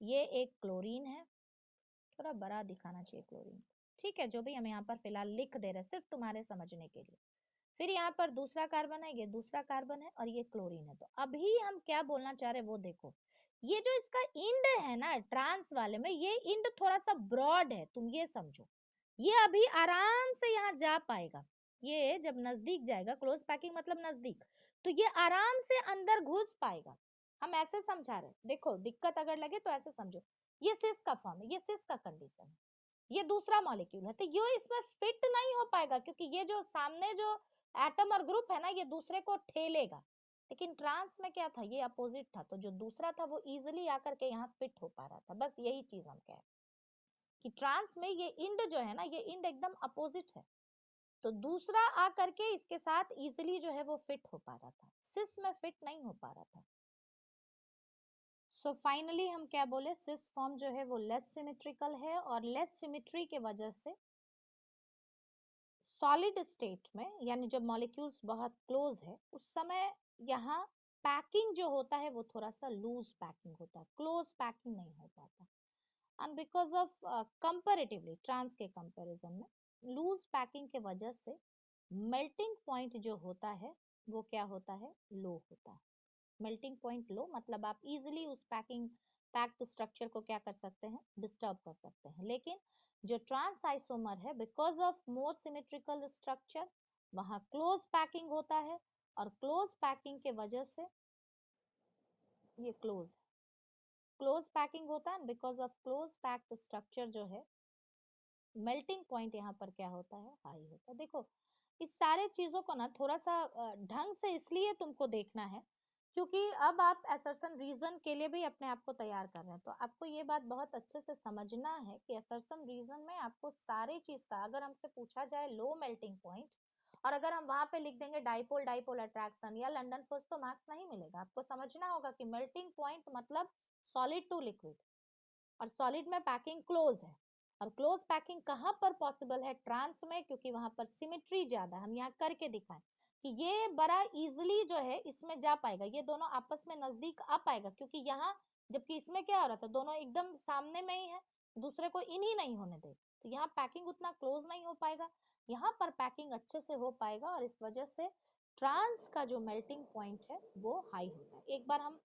ये एक क्लोरीन है, थोड़ा बड़ा दिखाना चाहिए क्लोरीन, ठीक है, जो भी हम यहाँ पर फिलहाल लिख दे रहे हैं सिर्फ तुम्हारे समझने के लिए। फिर यहाँ पर दूसरा कार्बन है, ये दूसरा कार्बन है, और ये क्लोरीन है। तो अभी हम क्या बोलना चाह रहे हैं वो देखो, ये जो इसका इंड है ना ट्रांस वाले में, ये इंड थोड़ा सा ब्रॉड है, तुम ये समझो, ये अभी आराम से यहाँ जा पाएगा, ये जब नजदीक जाएगा, क्लोज पैकिंग मतलब नजदीक, तो ये आराम से अंदर घुस पाएगा। हम ऐसे समझा रहे, देखो दिक्कत अगर लगे तो ऐसे समझो, ये सिस का फॉर्म है, ये सिस का कंडीशन है, ये दूसरा मॉलिक्यूल है, तो ये इसमें फिट नहीं हो पाएगा, क्योंकि ये जो सामने जो एटम और ग्रुप है ना, ये दूसरे को ठेलेगा। लेकिन ट्रांस में क्या था, ये अपोजिट था, तो जो दूसरा था वो इजिली आकर के यहाँ फिट हो पा रहा था, बस यही चीज हम कह रहे हैं कि ट्रांस में ये इंड जो है ना, ये इंड एकदम अपोजिट है, तो दूसरा आकर के इसके साथ इजिली जो है वो फिट हो पा रहा था, सिस में फिट नहीं हो पा रहा था। सो फाइनली हम क्या बोले, सिस फॉर्म जो है वो लेस सिमेट्रिकल है, और लेस सिमेट्री के वजह से सॉलिड स्टेट में, यानी जब मॉलिक्यूल्स बहुत क्लोज है उस समय यहाँ पैकिंग जो होता है वो थोड़ा सा लूज पैकिंग होता है, क्लोज पैकिंग नहीं हो पाता। And because of comparatively trans के कंपैरिजन में लूज पैकिंग के वजह से मेल्टिंग पॉइंट जो होता है वो क्या होता है, लो होता है। मेल्टिंग पॉइंट लो मतलब आप इजिली उस पैक्ड स्ट्रक्चर को क्या कर सकते हैं, डिस्टर्ब कर सकते हैं। लेकिन जो ट्रांस आइसोमर है, because of more symmetrical structure, वहां क्लोज पैकिंग होता है, और क्लोज पैकिंग के वजह से ये क्लोज है, क्लोज पैकिंग होता है, because of close packed structure जो है मेल्टिंग पॉइंट यहाँ पर क्या होता है, हाई होता है। देखो इस सारे चीजों को ना थोड़ा सा ढंग से इसलिए तुमको देखना है क्योंकि अब आप असर्शन रीजन के लिए भी अपने आप को तैयार कर रहे हैं, तो आपको ये बात बहुत अच्छे से समझना है कि असर्शन रीजन में आपको सारे चीज का, अगर हमसे पूछा जाए लो मेल्टिंग पॉइंट और अगर हम वहां पे लिख देंगे डाइपोल डाइपोल अट्रैक्शन या लंडन फोर्स, तो मार्क्स नहीं मिलेगा। आपको समझना होगा कि मेल्टिंग पॉइंट मतलब सॉलिड टू लिक्विड, और सॉलिड में पैकिंग क्लोज है, और क्लोज पैकिंग कहाँ पर पॉसिबल है, ट्रांस में, क्योंकि वहां पर सिमेट्री ज्यादा है। हम यहाँ करके दिखाएं कि ये बड़ा इजिली जो है इसमें जा पाएगा, ये दोनों आपस में नजदीक आ पाएगा, क्योंकि यहाँ जबकि इसमें क्या हो रहा था, दोनों एकदम सामने में ही है, दूसरे को इन ही नहीं होने दे, तो यहाँ पैकिंग उतना क्लोज नहीं हो पाएगा, यहाँ पर पैकिंग अच्छे से हो पाएगा, और इस वजह से ट्रांस का जो मेल्टिंग पॉइंट है वो हाई होता है। एक बार हम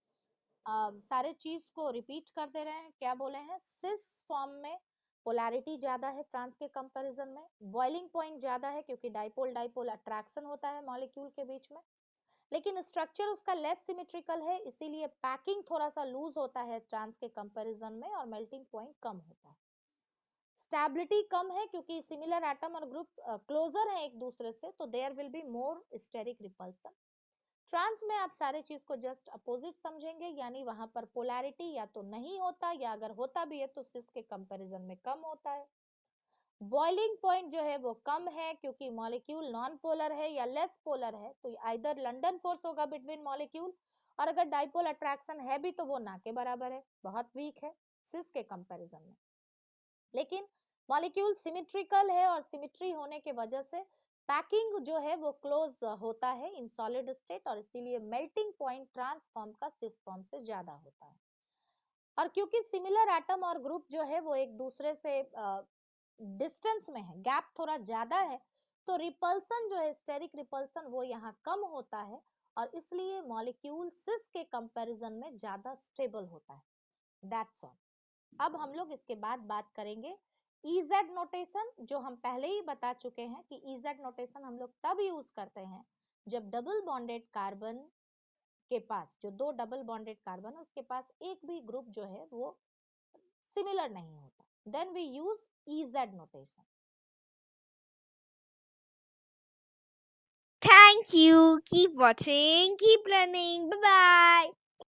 सारे चीज को रिपीट कर दे रहे हैं। क्या बोले हैं, सिस फॉर्म में पोलैरिटी ज्यादा है ट्रांस के कंपैरिजन में, बॉइलिंग पॉइंट ज्यादा है क्योंकि डाइपोल डाइपोल अट्रैक्शन होता है मॉलिक्यूल के बीच में, लेकिन स्ट्रक्चर उसका लेस सिमेट्रिकल है, इसीलिए पैकिंग थोड़ा सा लूज होता है ट्रांस के कंपैरिजन में, और मेल्टिंग पॉइंट कम होता है। स्टेबिलिटी कम है क्योंकि सिमिलर एटम और ग्रुप क्लोजर है एक दूसरे से, तो there will be more steric repulsion. Trans में आप सारे चीज को जस्ट अपोजिट समझेंगे, यानी वहां पर पोलैरिटी या तो नहीं होता, या अगर होता भी है तो सिस के कंपैरिजन में कम होता है। बॉइलिंग पॉइंट जो है वो कम है क्योंकि मॉलिक्यूल नॉन पोलर है या लेस पोलर है, तो आइदर लंडन फोर्स होगा बिटवीन मॉलिक्यूल, और अगर डाइपोल अट्रैक्शन है भी तो वो ना के बराबर है, बहुत वीक है सिस के कंपैरिजन में। लेकिन मॉलिक्यूल सिमेट्रिकल है, और सिमेट्री होने के वजह से पैकिंग जो है वो क्लोज होता है इन सॉलिड स्टेट, और इसीलिए मेल्टिंग पॉइंट ट्रांसफॉर्म का सिस फॉर्म से ज्यादा होता है। और क्योंकि सिमिलर एटम और ग्रुप जो है वो एक दूसरे से डिस्टेंस में है, गैप थोड़ा ज्यादा है, तो रिपल्सन जो है स्टेरिक रिपल्सन वो यहाँ कम होता है, और इसलिए मॉलिक्यूल सिस के कंपैरिजन में ज्यादा स्टेबल होता है। That's all. अब हम लोग इसके बाद बात करेंगे EZ नोटेशन, जो हम पहले ही बता चुके हैं कि EZ नोटेशन हम लोग तब यूज करते हैं जब डबल बॉन्डेड कार्बन के पास, जो दो डबल बॉन्डेड कार्बन है उसके पास एक भी ग्रुप जो है वो सिमिलर नहीं होता, then we use EZ notation. Thank you. Keep watching, keep learning. Bye bye.